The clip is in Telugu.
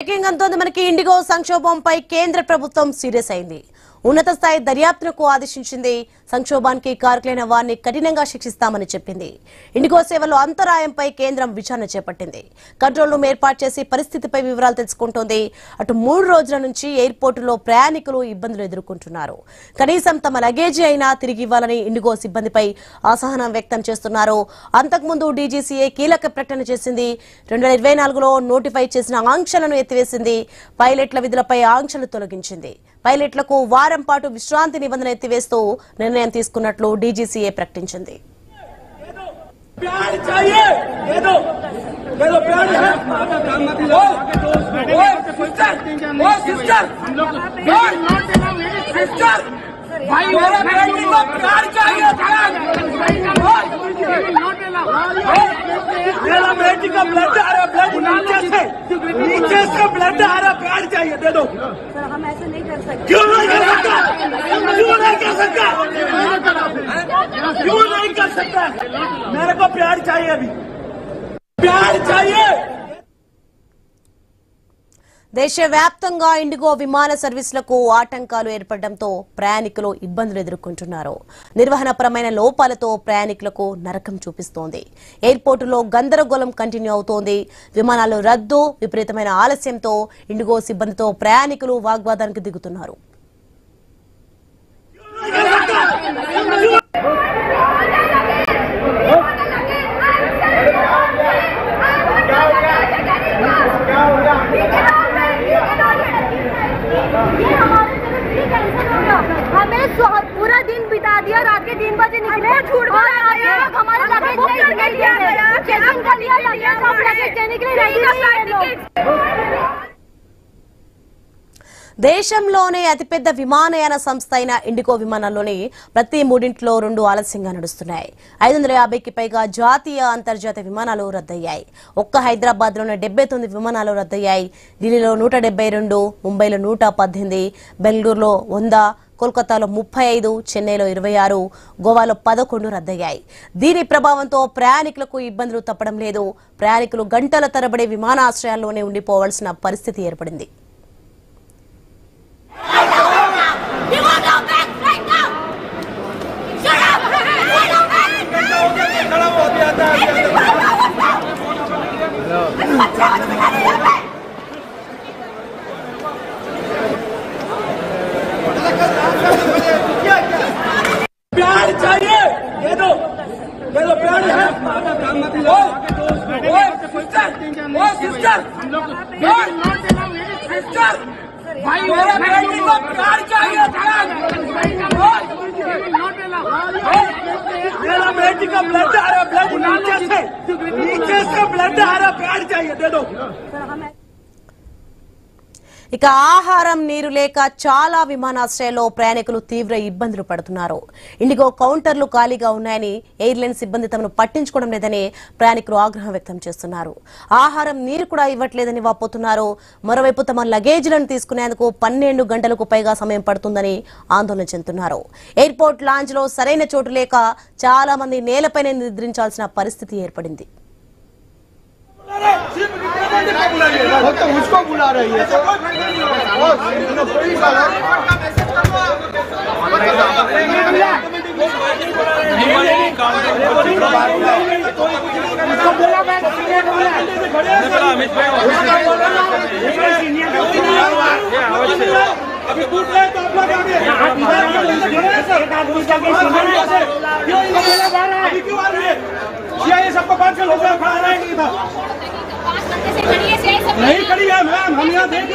బ్రేకింగ్ అంతోంది మనకి ఇండిగో సంక్షోభంపై కేంద్ర ప్రభుత్వం సీరియస్ అయింది. ఉన్నత స్థాయి దర్యాప్తునకు ఆదేశించింది. సంక్షోభానికి కారకులైన వారిని కఠినంగా శిక్షిస్తామని చెప్పింది. ఇండిగో సేవలో అంతరాయంపై కేంద్రం విచారణ చేపట్టింది. కంట్రోల్ రూమ్ ఏర్పాటు చేసి పరిస్థితిపై వివరాలు తెలుసుకుంటోంది. అటు 3 రోజుల నుంచి ఎయిర్పోర్టులో ప్రయాణికులు ఇబ్బందులు ఎదుర్కొంటున్నారు. కనీసం తమ లగేజీ అయినా తిరిగి ఇవ్వాలని ఇండిగో సిబ్బందిపై అసహనం వ్యక్తం చేస్తున్నారు. అంతకుముందు డీజీసీఏ కీలక ప్రకటన చేసింది. 2024లో నోటిఫై చేసిన ఆంక్షలను ఎత్తివేసింది. పైలట్ల విధులపై ఆంక్షలు తొలగించింది. పైలట్లకు వారం పాటు విశ్రాంతి నిబంధన ఎత్తివేస్తూ నిర్ణయం తీసుకున్నట్లు డీజీసీఏ ప్రకటించింది. मेरा बेटी का ब्लड आ रहा, ब्लड नीचे से ब्लड आ रहा, प्यार चाहिए दे दो। सर हम ऐसे नहीं कर सकते। क्यों नहीं कर सकता? क्यों नहीं कर सकता? क्यों नहीं कर सकता? मेरे को प्यार चाहिए, अभी प्यार चाहिए। దేశవ్యాప్తంగా ఇండిగో విమాన సర్వీసులకు ఆటంకాలు ఏర్పడడంతో ప్రయాణికులు ఇబ్బందులు ఎదుర్కొంటున్నారు. నిర్వహణపరమైన లోపాలతో ప్రయాణికులకు నరకం చూపిస్తోంది. ఎయిర్పోర్టులో గందరగోళం కంటిన్యూ అవుతోంది. విమానాలు రద్దు, విపరీతమైన ఆలస్యంతో ఇండిగో సిబ్బందితో ప్రయాణికులు వాగ్వాదానికి దిగుతున్నారు. हमें पूरा दिन बिता दिया, रात के 3 बजे निकले, छूट हमारे लगेज नहीं दिया गया, चेकिंग कर लिया, सब लगेज देने के लिए रेडी नहीं है। దేశంలోనే అతిపెద్ద విమానయాన సంస్థ అయిన ఇండిగో విమానాల్లోని ప్రతి 3 2 ఆలస్యంగా నడుస్తున్నాయి. 550కి పైగా జాతీయ అంతర్జాతీయ విమానాలు రద్దయ్యాయి. ఒక్క హైదరాబాద్లోనే 79 విమానాలు రద్దయ్యాయి. ఢిల్లీలో 172, ముంబైలో 118, బెంగళూరులో 100, కోల్కతాలో 35, చెన్నైలో 26, గోవాలో 11 రద్దయ్యాయి. దీని ప్రభావంతో ప్రయాణికులకు ఇబ్బందులు తప్పడం లేదు. ప్రయాణికులు గంటల తరబడి విమానాశ్రయాల్లోనే ఉండిపోవాల్సిన పరిస్థితి ఏర్పడింది. प्यार चाहिए, दे दो प्यार है। सिस्टर मेरा बेटी को प्यार चाहिए, मेरा बेटी का ब्लड आ रहा, ब्लड नीचे से ब्लड आ रहा, प्यार चाहिए दे दो। ఇక ఆహారం నీరు లేక చాలా విమానాశ్రయాల్లో ప్రయాణికులు తీవ్ర ఇబ్బందులు పడుతున్నారు. ఇండిగో కౌంటర్లు ఖాళీగా ఉన్నాయని, ఎయిర్లైన్ సిబ్బంది తమను పట్టించుకోవడం లేదని ప్రయాణికులు ఆగ్రహం వ్యక్తం చేస్తున్నారు. ఆహారం నీరు కూడా ఇవ్వట్లేదని వాపోతున్నారు. మరోవైపు తమ లగేజీలను తీసుకునేందుకు 12 గంటలకు పైగా సమయం పడుతుందని ఆందోళన చెందుతున్నారు. ఎయిర్పోర్ట్ లాంజ్ లో సరైన చోటు లేక చాలా మంది నేలపైనే నిద్రించాల్సిన పరిస్థితి ఏర్పడింది. उसको बुला रही है सबको बात कर नहीं खड़ी है मैम, हम यहाँ देख